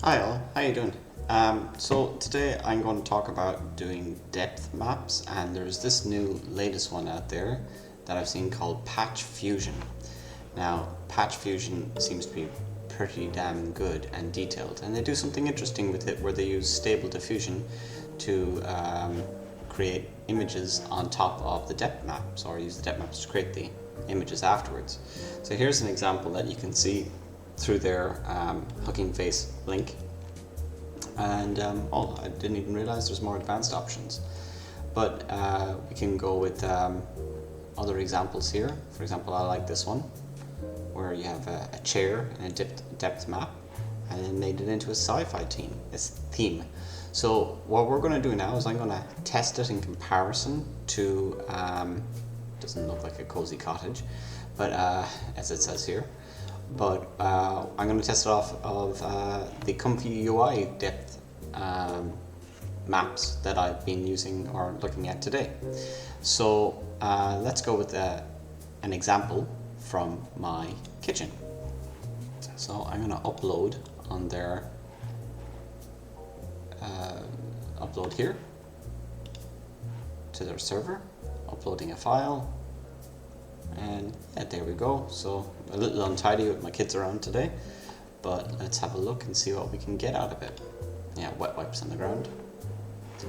Hi all, how you doing? So today I'm going to talk about doing depth maps, and there's this new latest one out there that I've seen called Patchfusion. Now Patchfusion seems to be pretty damn good and detailed, and they do something interesting with it where they use stable diffusion to create images on top of the depth maps, or use the depth maps to create the images afterwards. So here's an example that you can see through their Hugging Face link, and oh, I didn't even realize there's more advanced options, but we can go with other examples here. For example, I like this one where you have a chair and a depth map, and then made it into a sci-fi theme. So what we're going to do now is I'm going to test it in comparison to doesn't look like a cozy cottage, but as it says here. But I'm going to test it off of the Comfyui depth maps that I've been using or looking at today. So let's go with an example from my kitchen. So I'm going to upload on their upload here to their server, uploading a file. And yeah, there we go. So a little untidy with my kids around today, but let's have a look and see what we can get out of it. Yeah, wet wipes on the ground.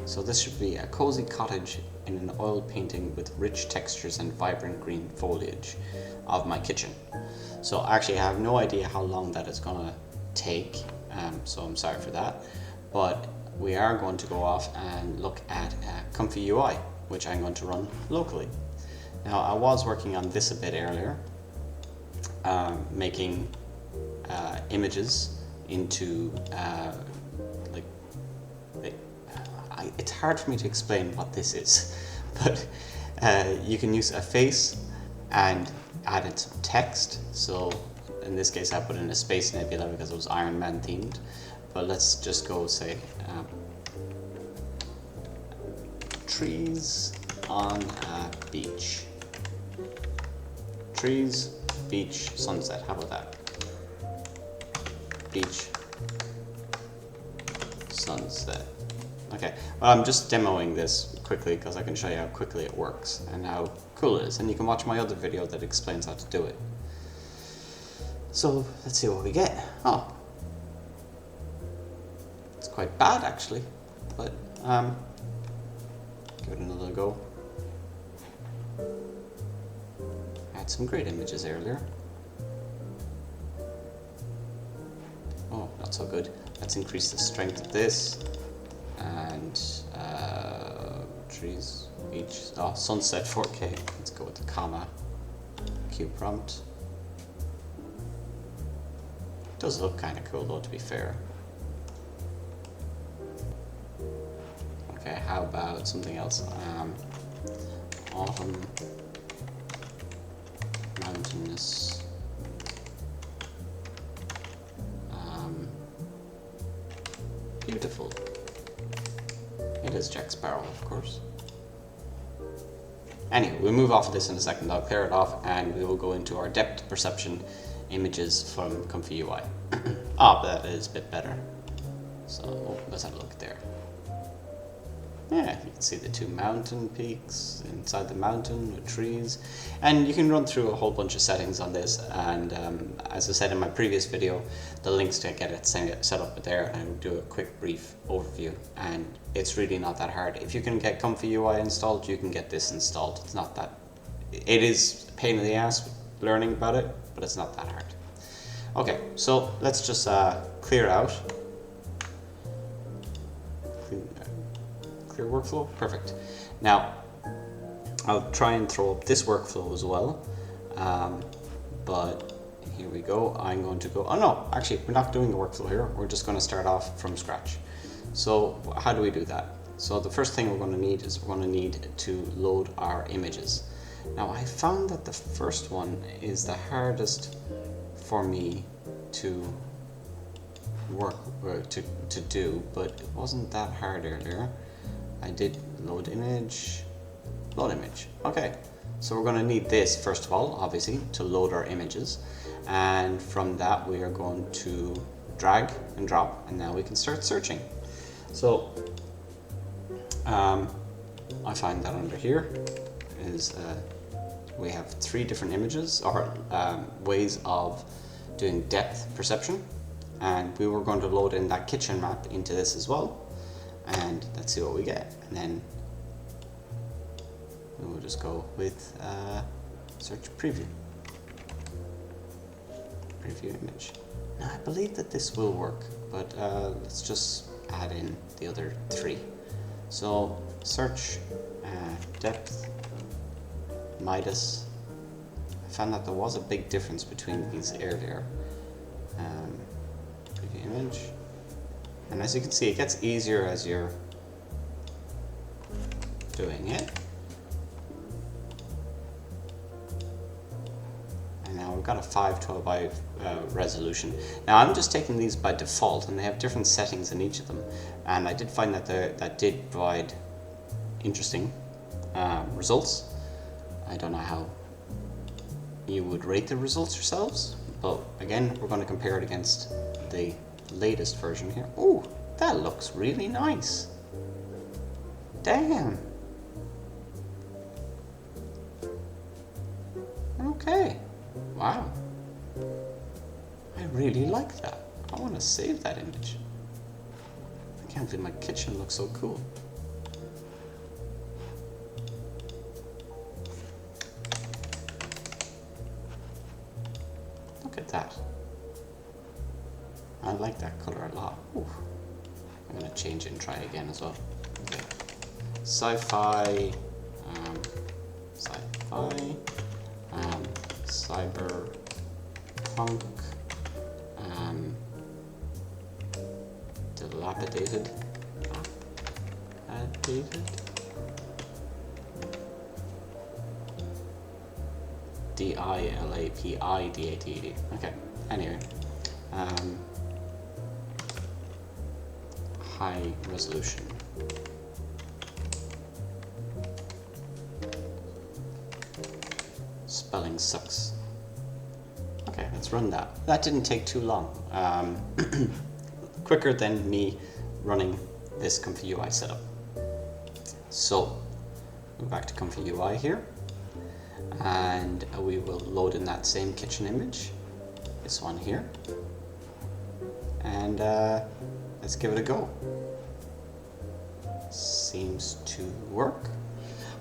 So this should be a cozy cottage in an oil painting with rich textures and vibrant green foliage of my kitchen. So actually I have no idea how long that is gonna take, so I'm sorry for that, but we are going to go off and look at Comfyui, which I'm going to run locally. Now, I was working on this a bit earlier, making images into it's hard for me to explain what this is, but you can use a face and add in some text. So in this case I put in a space nebula because it was Iron Man themed, but let's just go say trees on a beach. Trees, beach, sunset. How about that? Beach, sunset. Okay, well, I'm just demoing this quickly because I can show you how quickly it works and how cool it is. And you can watch my other video that explains how to do it. So let's see what we get. Oh, it's quite bad actually, but give it another go. Had some great images earlier. Oh, not so good. Let's increase the strength of this. And trees, beach, sunset 4K. Let's go with the comma. Q prompt. Does look kind of cool though, to be fair. Okay, how about something else? Autumn. Mountainous. Beautiful. It is Jack Sparrow, of course. Anyway, we'll move off of this in a second. I'll clear it off and we will go into our depth perception images from Comfyui. That is a bit better. So let's have a look there. Yeah, you can see the two mountain peaks inside the mountain with trees, and you can run through a whole bunch of settings on this, and as I said in my previous video, the links to get it set up there, and I will do a quick brief overview, and it's really not that hard. If you can get Comfyui installed, you can get this installed. It's not that, it is a pain in the ass learning about it, but it's not that hard. Okay, so let's just clear out. Clear workflow, perfect. Now I'll try and throw up this workflow as well, but here we go. I'm going to go, oh no, actually we're not doing the workflow here, we're just going to start off from scratch. So how do we do that? So the first thing we're going to need is we're going to need to load our images. Now I found that the first one is the hardest for me to work to do, but it wasn't that hard earlier. I did load image. Okay, so we're going to need this first of all, obviously, to load our images, and from that we are going to drag and drop, and now we can start searching. So I find that under here is we have 3 different images or ways of doing depth perception, and we were going to load in that kitchen map into this as well, and let's see what we get. And then we'll just go with search preview image. Now I believe that this will work, but let's just add in the other 3. So search depth Midas. I found that there was a big difference between these earlier. Preview image, and as you can see, it gets easier as you're doing it. And now we've got a 512 by resolution. Now I'm just taking these by default, and they have different settings in each of them. And I did find that that did provide interesting results. I don't know how you would rate the results yourselves, but again, we're going to compare it against the latest version here. Oh, that looks really nice. Damn. Okay. Wow. I really like that. I want to save that image. I can't believe my kitchen looks so cool. Look at that. I like that color a lot. Ooh. I'm going to change it and try again as well. Okay. Sci-fi, cyberpunk, dilapidated, dilapidated. Okay, anyway. High resolution. Spelling sucks. Okay, let's run that. That didn't take too long. Quicker than me running this Comfyui setup. So, go back to Comfyui here, and we will load in that same kitchen image, this one here, and let's give it a go. Seems to work.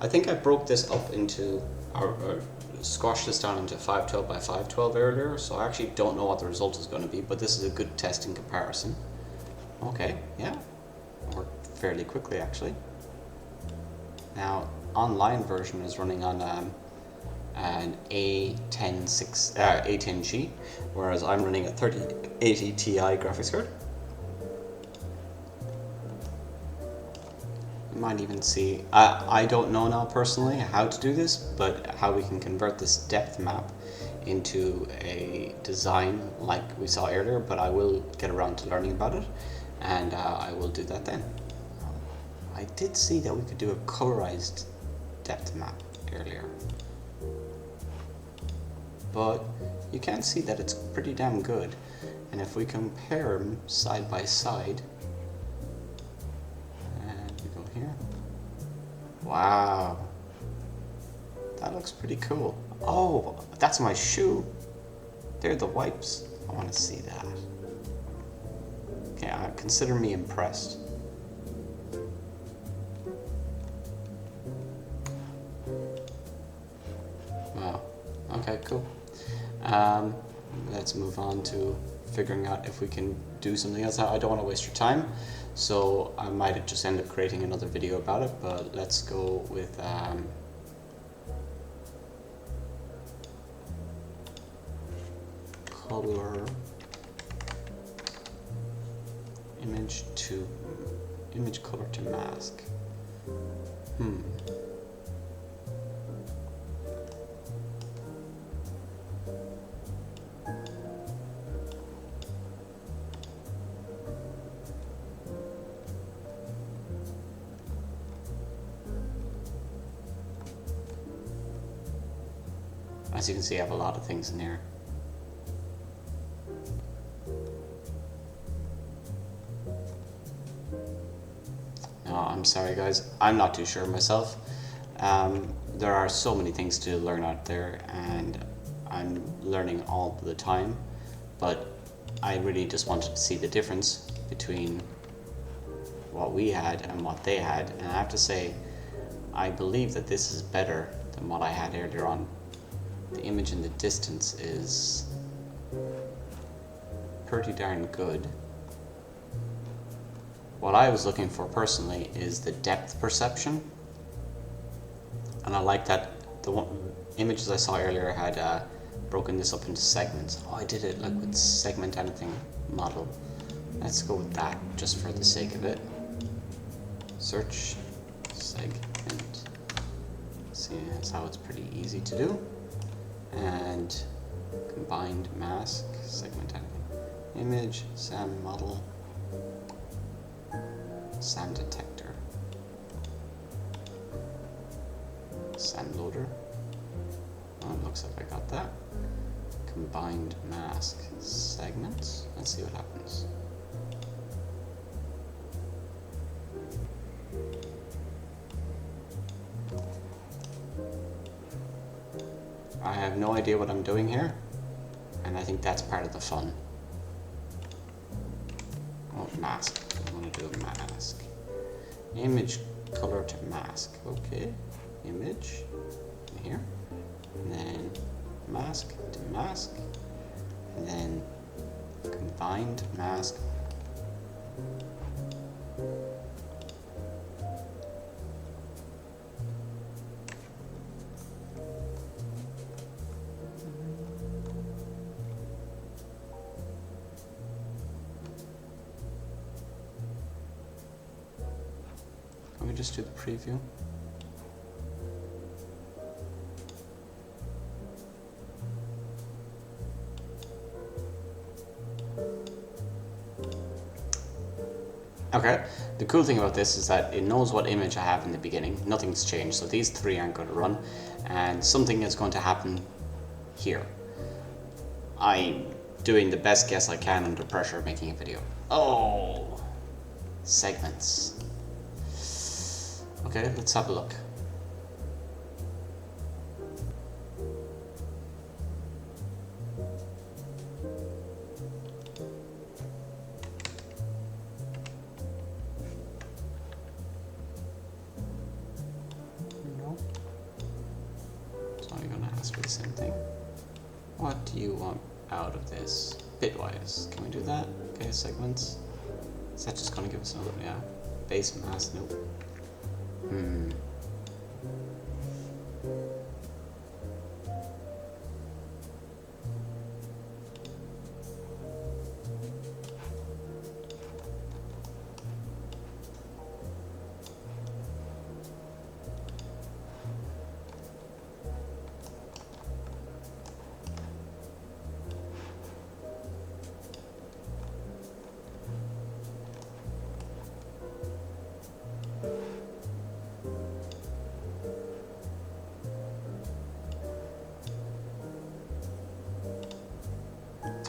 I think I broke this up into, or squashed this down into 512 by 512 earlier, so I actually don't know what the result is going to be, but this is a good test in comparison. Okay, yeah, worked fairly quickly actually. Now, online version is running on an A10G, whereas I'm running a 3080 Ti graphics card. You might even see, I don't know now personally how to do this, but how we can convert this depth map into a design like we saw earlier, but I will get around to learning about it, and I will do that then. I did see that we could do a colorized depth map earlier, but you can see that it's pretty damn good, and if we compare them side by side, here. Wow, that looks pretty cool. Oh, that's my shoe. They're the wipes. I want to see that. Okay, consider me impressed. Wow. Okay, cool. Let's move on to figuring out if we can do something else. I don't want to waste your time, so I might just end up creating another video about it, but let's go with color image color to mask. As you can see, I have a lot of things in here. I'm sorry guys, I'm not too sure myself. There are so many things to learn out there and I'm learning all the time, but I really just wanted to see the difference between what we had and what they had, and I have to say I believe that this is better than what I had earlier on. The image in the distance is pretty darn good. What I was looking for personally is the depth perception, and I like that the images I saw earlier had broken this up into segments. Oh, I did it like with segment anything model. Let's go with that just for the sake of it. Search segment. See, that's how it's pretty easy to do. And combined mask, segment anything. Image, SAM model, SAM detector, SAM loader. Oh, it looks like I got that. Combined mask segments. Let's see what happens. I have no idea what I'm doing here, and I think that's part of the fun. Oh, mask. I want to do a mask. Image color to mask. Okay. Image here. And then mask to mask. And then combined mask. Can we just do the preview? Okay, the cool thing about this is that it knows what image I have in the beginning. Nothing's changed, so these three aren't going to run, and something is going to happen here. I'm doing the best guess I can under pressure making a video. Oh, segments. Okay, let's have a look. No. It's only going to ask for the same thing. What do you want out of this? Bitwise. Can we do that? Okay, segments. Is that just going to give us another? Yeah. Base mask. Nope.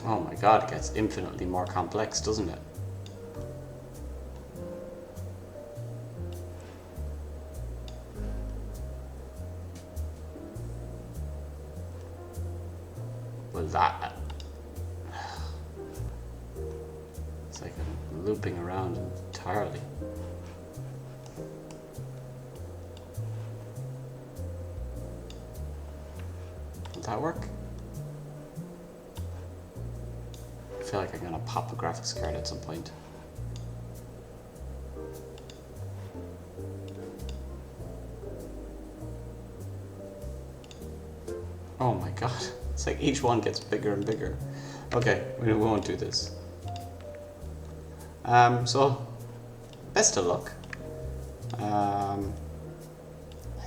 Oh my god, it gets infinitely more complex, doesn't it? Well, that... It's like I'm looping around entirely. Will that work? I feel like I'm gonna pop a graphics card at some point. Oh my god, it's like each one gets bigger and bigger. Okay, we won't do this. So, best of luck. I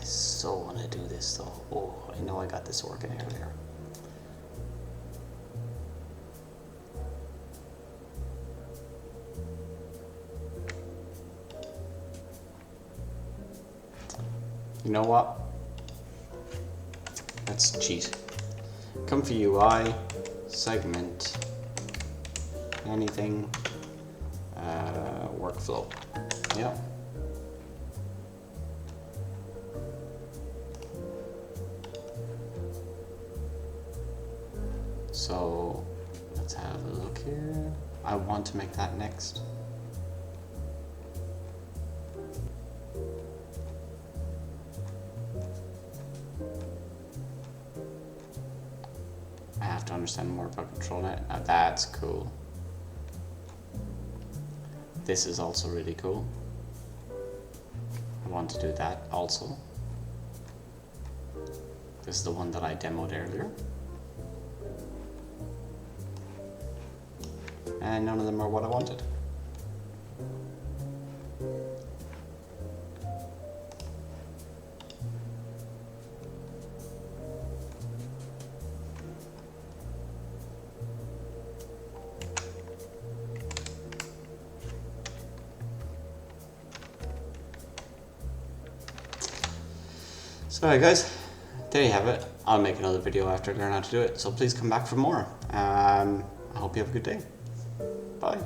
so want to do this though. Oh, I know I got this working earlier. You know what? Let's cheat. Comfyui, segment, anything, workflow. Yeah. So let's have a look here. I want to make that next. I have to understand more about ControlNet. Now that's cool. This is also really cool. I want to do that also. This is the one that I demoed earlier. And none of them are what I wanted. So alright guys, there you have it. I'll make another video after I learn how to do it, so please come back for more. I hope you have a good day. Bye.